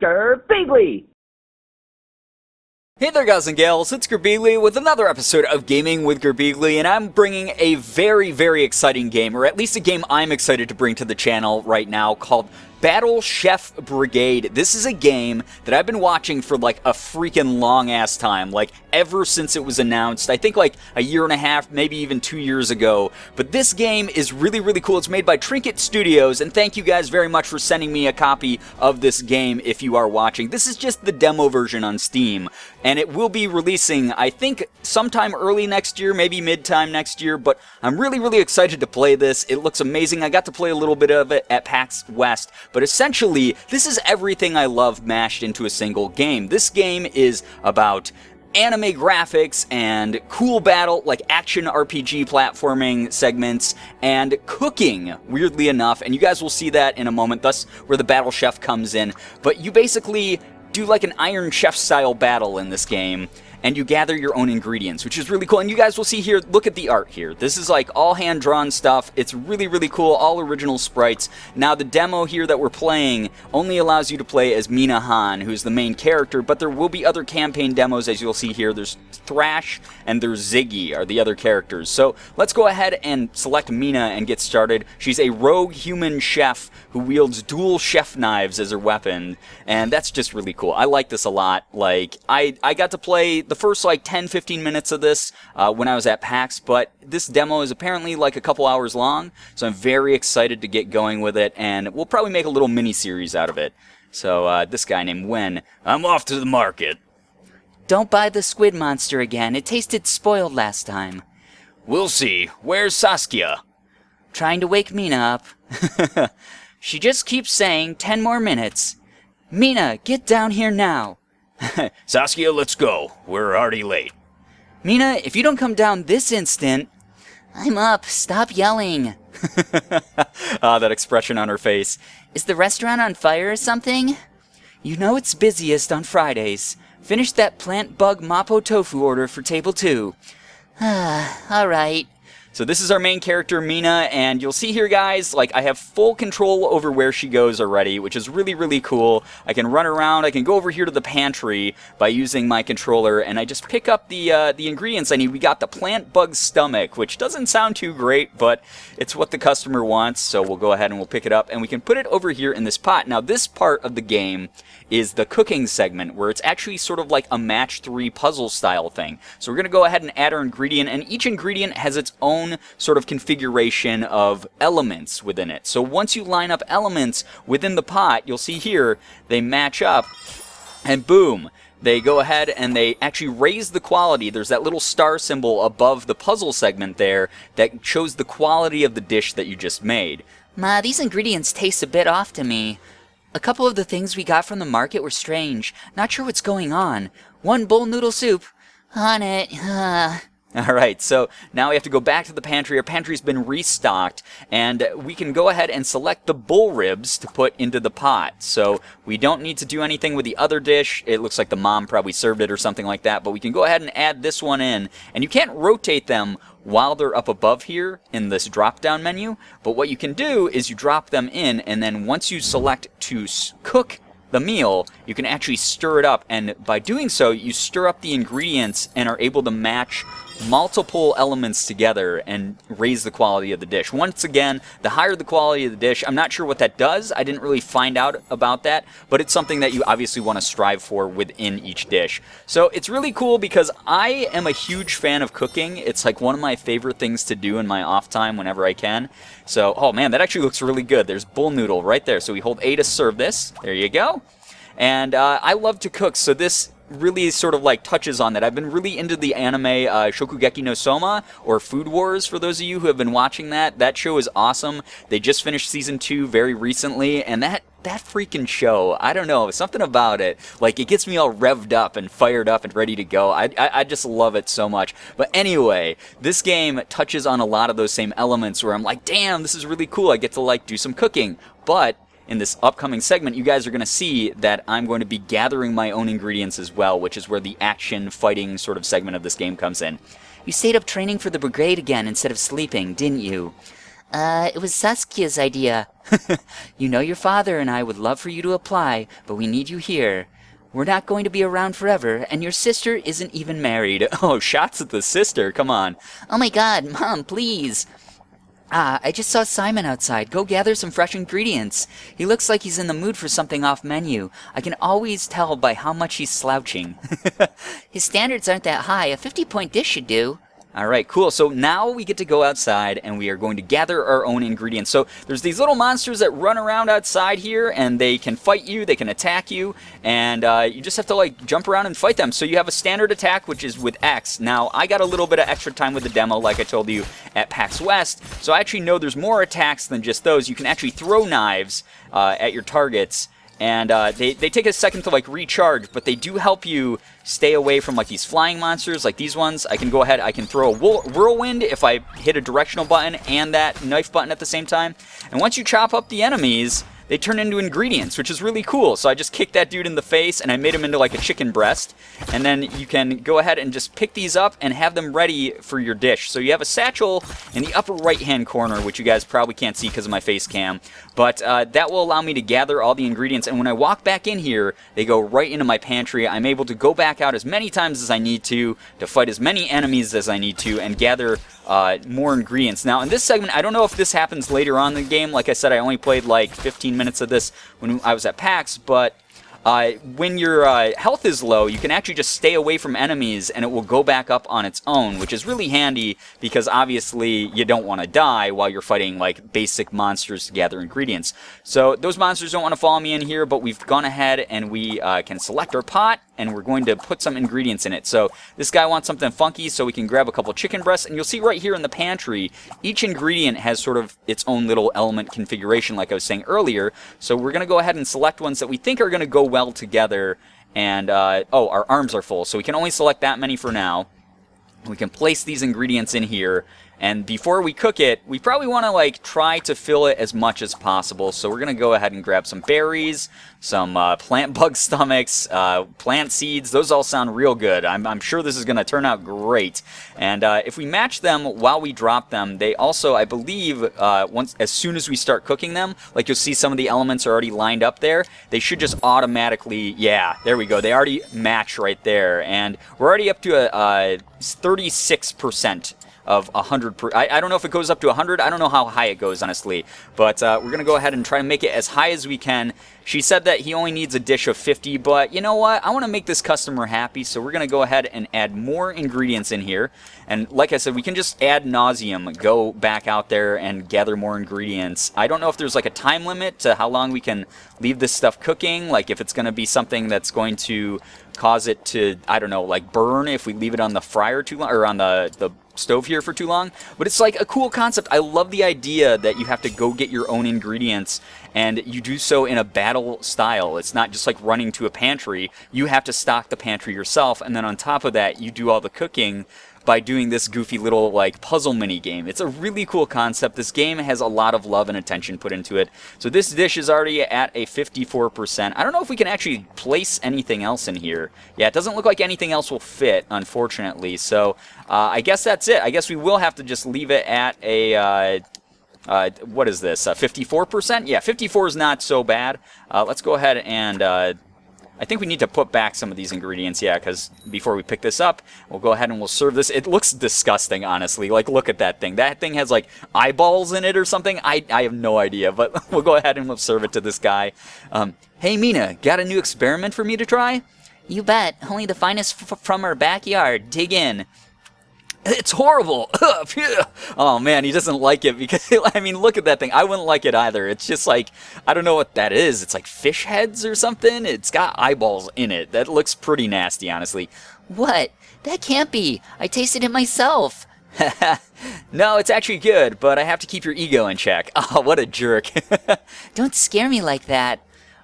Girbeagly! Hey there guys and gals, it's Girbeagly with another episode of Gaming with Girbeagly, and I'm bringing a very, very exciting game, or at least a game I'm excited to bring to the channel right now, called Battle Chef Brigade. This is a game that I've been watching for like a freaking long ass time, like ever since it was announced. I think like a year and a half, maybe even 2 years ago. But this game is really, really cool. It's made by Trinket Studios, and thank you guys very much for sending me a copy of this game if you are watching. This is just the demo version on Steam, and it will be releasing, I think, sometime early next year, maybe mid-time next year, but I'm really, really excited to play this. It looks amazing. I got to play a little bit of it at PAX West. But essentially, this is everything I love mashed into a single game. This game is about anime graphics and cool battle, like action RPG platforming segments, and cooking, weirdly enough. And you guys will see that in a moment, thus where the Battle Chef comes in. But you basically do like an Iron Chef style battle in this game, and you gather your own ingredients, which is really cool. And you guys will see here, look at the art here. This is like all hand-drawn stuff. It's really, really cool, all original sprites. Now, the demo here that we're playing only allows you to play as Mina Han, who's the main character, but there will be other campaign demos, as you'll see here. There's Thrash and there's Ziggy are the other characters. So let's go ahead and select Mina and get started. She's a rogue human chef who wields dual chef knives as her weapon, and that's just really cool. I like this a lot. Like, I got to play the first like 10-15 minutes of this when I was at PAX, but this demo is apparently like a couple hours long, so I'm very excited to get going with it, and we'll probably make a little mini-series out of it. So this guy named Wen, I'm off to the market. Don't buy the squid monster again. It tasted spoiled last time. We'll see. Where's Saskia? Trying to wake Mina up. She just keeps saying 10 more minutes. Mina, get down here now. Saskia, let's go. We're already late. Mina, if you don't come down this instant... I'm up. Stop yelling. That expression on her face. Is the restaurant on fire or something? You know it's busiest on Fridays. Finish that plant bug Mapo tofu order for table 2. All right. So this is our main character, Mina, and you'll see here, guys, like, I have full control over where she goes already, which is really, really cool. I can run around, I can go over here to the pantry by using my controller, and I just pick up the ingredients I need. We got the plant bug stomach, which doesn't sound too great, but it's what the customer wants, so we'll go ahead and we'll pick it up, and we can put it over here in this pot. Now, this part of the game is the cooking segment, where it's actually sort of like a match 3 puzzle style thing. So we're going to go ahead and add our ingredient, and each ingredient has its own sort of configuration of elements within it. So once you line up elements within the pot, you'll see here, they match up, and boom, they go ahead and they actually raise the quality. There's that little star symbol above the puzzle segment there that shows the quality of the dish that you just made. Ma, these ingredients taste a bit off to me. A couple of the things we got from the market were strange. Not sure what's going on. One bowl noodle soup. On it. Alright, so now we have to go back to the pantry. Our pantry's been restocked, and we can go ahead and select the bull ribs to put into the pot. So we don't need to do anything with the other dish. It looks like the mom probably served it or something like that, but we can go ahead and add this one in. And you can't rotate them while they're up above here in this drop-down menu, but what you can do is you drop them in, and then once you select to cook the meal, you can actually stir it up, and by doing so, you stir up the ingredients and are able to match multiple elements together and raise the quality of the dish. Once again, the higher the quality of the dish, I'm not sure what that does. I didn't really find out about that, but it's something that you obviously want to strive for within each dish. So it's really cool because I am a huge fan of cooking. It's like one of my favorite things to do in my off time whenever I can. So, oh man, that actually looks really good. There's bull noodle right there. So we hold A to serve this. There you go. And I love to cook, so this really sort of like touches on that. I've been really into the anime Shokugeki no Soma, or Food Wars, for those of you who have been watching that. That show is awesome. They just finished season 2 very recently, and that freaking show, I don't know, something about it, like, it gets me all revved up and fired up and ready to go. I just love it so much. But anyway, this game touches on a lot of those same elements where I'm like, damn, this is really cool. I get to, like, do some cooking. But in this upcoming segment, you guys are going to see that I'm going to be gathering my own ingredients as well, which is where the action fighting sort of segment of this game comes in. You stayed up training for the brigade again instead of sleeping, didn't you? It was Saskia's idea. You know your father and I would love for you to apply, but we need you here. We're not going to be around forever, and your sister isn't even married. Oh, shots at the sister, come on. Oh my god, Mom, please. I just saw Simon outside. Go gather some fresh ingredients. He looks like he's in the mood for something off menu. I can always tell by how much he's slouching. His standards aren't that high. A 50-point dish should do. All right, cool. So now we get to go outside and we are going to gather our own ingredients. So there's these little monsters that run around outside here and they can fight you, they can attack you, and you just have to like jump around and fight them. So you have a standard attack, which is with X. Now, I got a little bit of extra time with the demo, like I told you, at PAX West. So I actually know there's more attacks than just those. You can actually throw knives at your targets. And they take a second to like recharge, but they do help you stay away from like these flying monsters, like these ones. I can go ahead, I can throw a whirlwind if I hit a directional button and that knife button at the same time. And once you chop up the enemies, they turn into ingredients, which is really cool. So I just kicked that dude in the face and I made him into like a chicken breast. And then you can go ahead and just pick these up and have them ready for your dish. So you have a satchel in the upper right hand corner, which you guys probably can't see because of my face cam. But that will allow me to gather all the ingredients. And when I walk back in here, they go right into my pantry. I'm able to go back out as many times as I need to fight as many enemies as I need to, and gather more ingredients. Now, in this segment, I don't know if this happens later on in the game. Like I said, I only played like 15 minutes of this when I was at PAX, but when your health is low, you can actually just stay away from enemies and it will go back up on its own, which is really handy because obviously you don't want to die while you're fighting like basic monsters to gather ingredients. So those monsters don't want to follow me in here, but we've gone ahead and we can select our pot and we're going to put some ingredients in it. So this guy wants something funky, so we can grab a couple chicken breasts, and you'll see right here in the pantry, each ingredient has sort of its own little element configuration like I was saying earlier. So we're going to go ahead and select ones that we think are going to go well together. And oh, our arms are full, so we can only select that many for now. We can place these ingredients in here, and before we cook it, we probably want to like try to fill it as much as possible. So we're going to go ahead and grab some berries, some plant bug stomachs, plant seeds. Those all sound real good. I'm sure this is going to turn out great. And if we match them while we drop them, they also, I believe, as soon as we start cooking them, like you'll see some of the elements are already lined up there, they should just automatically, yeah, there we go. They already match right there. And we're already up to a 36% of 100. I don't know if it goes up to 100. I don't know how high it goes, honestly. But we're going to go ahead and try to make it as high as we can. She said that he only needs a dish of 50, but you know what? I want to make this customer happy, so we're going to go ahead and add more ingredients in here. And like I said, we can just ad nauseum go back out there and gather more ingredients. I don't know if there's like a time limit to how long we can leave this stuff cooking, like if it's going to be something that's going to cause it to, I don't know, like burn if we leave it on the fryer too long, or on the stove here for too long. But it's like a cool concept. I love the idea that you have to go get your own ingredients and you do so in a battle style. It's not just like running to a pantry. You have to stock the pantry yourself, and then on top of that you do all the cooking by doing this goofy little like puzzle mini game. It's a really cool concept. This game has a lot of love and attention put into it. So this dish is already at a 54%. I don't know if we can actually place anything else in here. Yeah, it doesn't look like anything else will fit, unfortunately. So I guess that's it. I guess we will have to just leave it at a what is this? 54%? Yeah, 54 is not so bad. Let's go ahead and I think we need to put back some of these ingredients, yeah, because before we pick this up, we'll go ahead and we'll serve this. It looks disgusting, honestly. Like, look at that thing. That thing has, like, eyeballs in it or something. I have no idea, but we'll go ahead and we'll serve it to this guy. Hey, Mina, got a new experiment for me to try? You bet. Only the finest from our backyard. Dig in. It's horrible. Oh man, he doesn't like it because, I mean, look at that thing. I wouldn't like it either. It's just like, I don't know what that is. It's like fish heads or something. It's got eyeballs in it. That looks pretty nasty, honestly. What? That can't be. I tasted it myself. No, it's actually good, but I have to keep your ego in check. Oh, what a jerk. Don't scare me like that.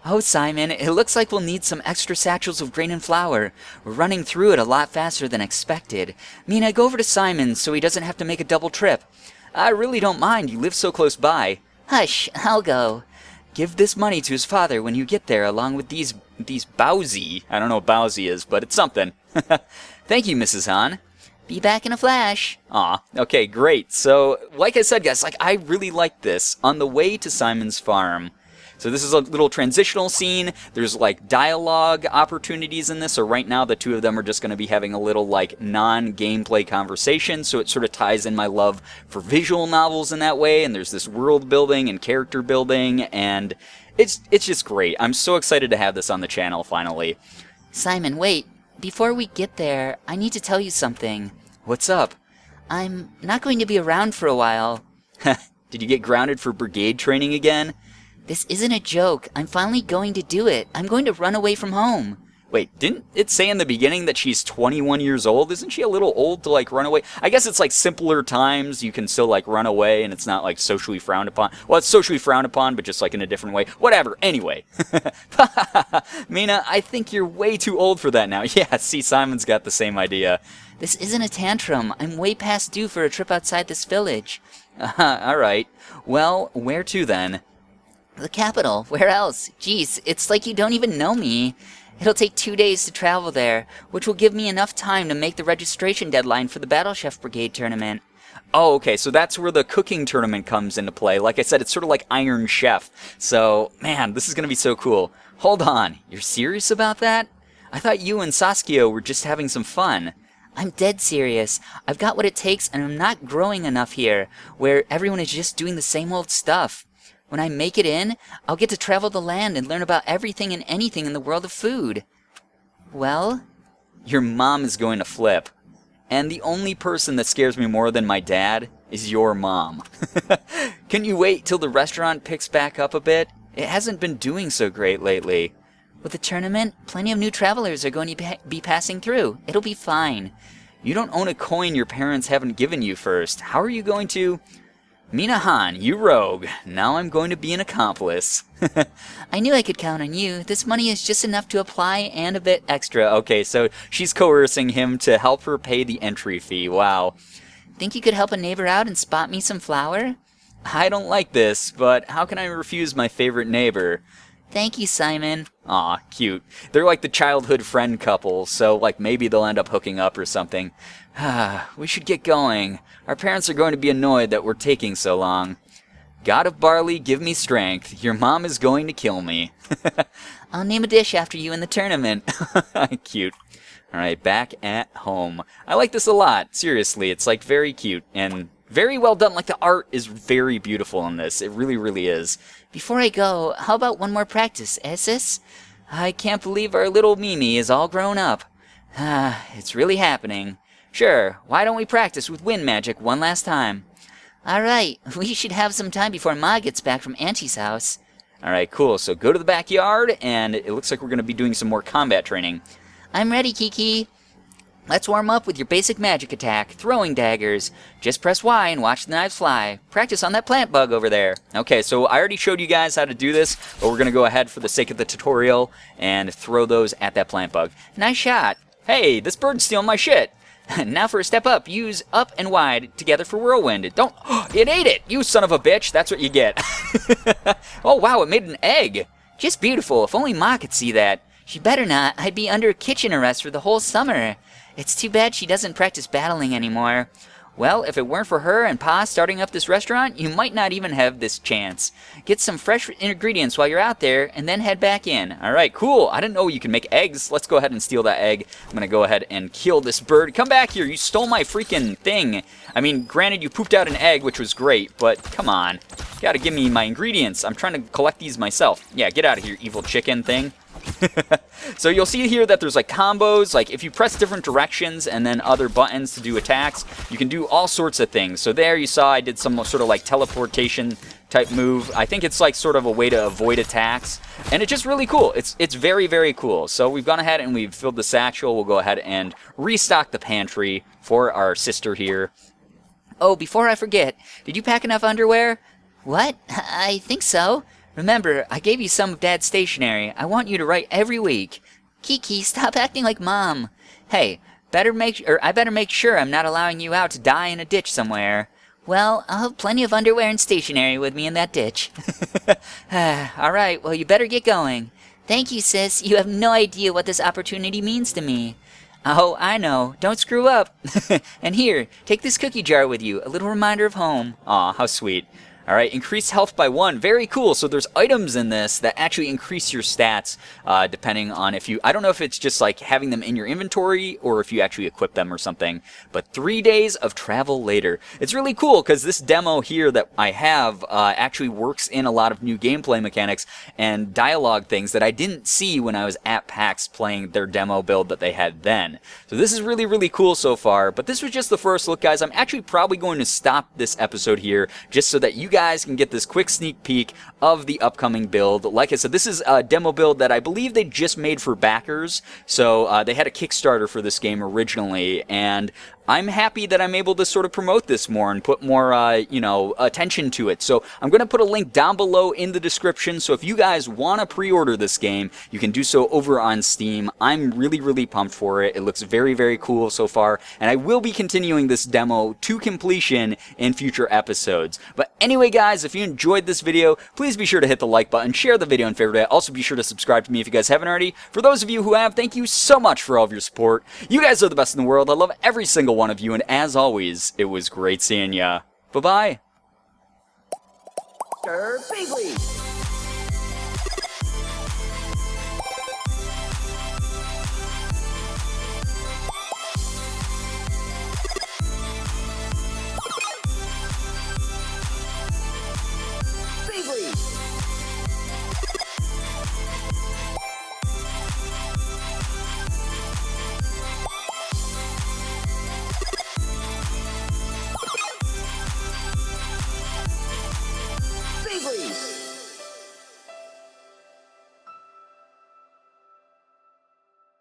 Oh, Simon, it looks like we'll need some extra satchels of grain and flour. We're running through it a lot faster than expected. Mina, go over to Simon so he doesn't have to make a double trip. I really don't mind. You live so close by. Hush, I'll go. Give this money to his father when you get there, along with these Bowsy. I don't know what Bowsy is, but it's something. Thank you, Mrs. Han. Be back in a flash. Aw, okay, great. So, like I said, guys, like, I really like this. On the way to Simon's farm. So this is a little transitional scene. There's, like, dialogue opportunities in this. So right now, the two of them are just going to be having a little, like, non-gameplay conversation. So it sort of ties in my love for visual novels in that way. And there's this world building and character building. And it's just great. I'm so excited to have this on the channel, finally. Simon, wait. Before we get there, I need to tell you something. What's up? I'm not going to be around for a while. Did you get grounded for brigade training again? This isn't a joke. I'm finally going to do it. I'm going to run away from home. Wait, didn't it say in the beginning that she's 21 years old? Isn't she a little old to, like, run away? I guess it's, like, simpler times. You can still, like, run away, and it's not, like, socially frowned upon. Well, it's socially frowned upon, but just, like, in a different way. Whatever. Anyway. Mina, I think you're way too old for that now. Yeah, see, Simon's got the same idea. This isn't a tantrum. I'm way past due for a trip outside this village. All right. Well, where to, then? The capital. Where else? Jeez, it's like you don't even know me. It'll take 2 days to travel there, which will give me enough time to make the registration deadline for the Battle Chef Brigade tournament. Oh, okay, so that's where the cooking tournament comes into play. Like I said, it's sort of like Iron Chef. So, man, this is going to be so cool. Hold on, you're serious about that? I thought you and Saskia were just having some fun. I'm dead serious. I've got what it takes, and I'm not growing enough here, where everyone is just doing the same old stuff. When I make it in, I'll get to travel the land and learn about everything and anything in the world of food. Well? Your mom is going to flip. And the only person that scares me more than my dad is your mom. Can you wait till the restaurant picks back up a bit? It hasn't been doing so great lately. With the tournament, plenty of new travelers are going to be passing through. It'll be fine. You don't own a coin your parents haven't given you first. How are you going to... Mina Han, you rogue. Now I'm going to be an accomplice. I knew I could count on you. This money is just enough to apply and a bit extra. Okay, so she's coercing him to help her pay the entry fee. Wow. Think you could help a neighbor out and spot me some flour? I don't like this, but how can I refuse my favorite neighbor? Thank you, Simon. Aw, cute. They're like the childhood friend couple, so like maybe they'll end up hooking up or something. We should get going. Our parents are going to be annoyed that we're taking so long. God of barley, give me strength. Your mom is going to kill me. I'll name a dish after you in the tournament. Cute. Alright, back at home. I like this a lot. Seriously, it's like very cute and very well done. Like the art is very beautiful in this. It really, really is. Before I go, how about one more practice, sis? I can't believe our little Mimi is all grown up. It's really happening. Sure, why don't we practice with wind magic one last time? Alright, we should have some time before Ma gets back from Auntie's house. Alright, cool. So go to the backyard, and it looks like we're going to be doing some more combat training. I'm ready, Kiki. Let's warm up with your basic magic attack, throwing daggers. Just press Y and watch the knives fly. Practice on that plant bug over there. Okay, so I already showed you guys how to do this, but we're going to go ahead for the sake of the tutorial and throw those at that plant bug. Nice shot. Hey, this bird's stealing my shit. Now for a step up, use up and wide together for whirlwind. Don't... It ate it! You son of a bitch! That's what you get. Oh wow, it made an egg! Just beautiful. If only Ma could see that. She better not. I'd be under kitchen arrest for the whole summer. It's too bad she doesn't practice battling anymore. Well, if it weren't for her and Pa starting up this restaurant, you might not even have this chance. Get some fresh ingredients while you're out there, and then head back in. Alright, cool. I didn't know you can make eggs. Let's go ahead and steal that egg. I'm going to go ahead and kill this bird. Come back here. You stole my freaking thing. I mean, granted, you pooped out an egg, which was great, but come on. You gotta give me my ingredients. I'm trying to collect these myself. Yeah, get out of here, evil chicken thing. So you'll see here that there's like combos, like if you press different directions and then other buttons to do attacks, you can do all sorts of things. So there you saw I did some sort of like teleportation type move. I think it's like sort of a way to avoid attacks, and it's just really cool. It's very, very cool. So we've gone ahead and we've filled the satchel. We'll go ahead and restock the pantry for our sister here. Oh, before I forget, did you pack enough underwear? What? I think so. Remember, I gave you some of Dad's stationery. I want you to write every week. Kiki, stop acting like Mom. Hey, I better make sure I'm not allowing you out to die in a ditch somewhere. Well, I'll have plenty of underwear and stationery with me in that ditch. All right, well, you better get going. Thank you, sis. You have no idea what this opportunity means to me. Oh, I know. Don't screw up. And here, take this cookie jar with you. A little reminder of home. Aw, how sweet. All right, increase health by 1. Very cool. So there's items in this that actually increase your stats depending on if you... I don't know if it's just like having them in your inventory or if you actually equip them or something. But 3 days of travel later. It's really cool because this demo here that I have actually works in a lot of new gameplay mechanics and dialogue things that I didn't see when I was at PAX playing their demo build that they had then. So this is really, really cool so far. But this was just the first look, guys. I'm actually probably going to stop this episode here just so that you guys can get this quick sneak peek of the upcoming build. Like I said, this is a demo build that I believe they just made for backers. So they had a Kickstarter for this game originally, and I'm happy that I'm able to sort of promote this more and put more, attention to it. So I'm going to put a link down below in the description. So if you guys want to pre-order this game, you can do so over on Steam. I'm really, really pumped for it. It looks very, very cool so far. And I will be continuing this demo to completion in future episodes. But anyway, guys, if you enjoyed this video, please be sure to hit the like button, share the video and favorite it. Also be sure to subscribe to me if you guys haven't already. For those of you who have, thank you so much for all of your support. You guys are the best in the world. I love every single one of you, and as always, it was great seeing ya. Bye-bye. Girbeagly.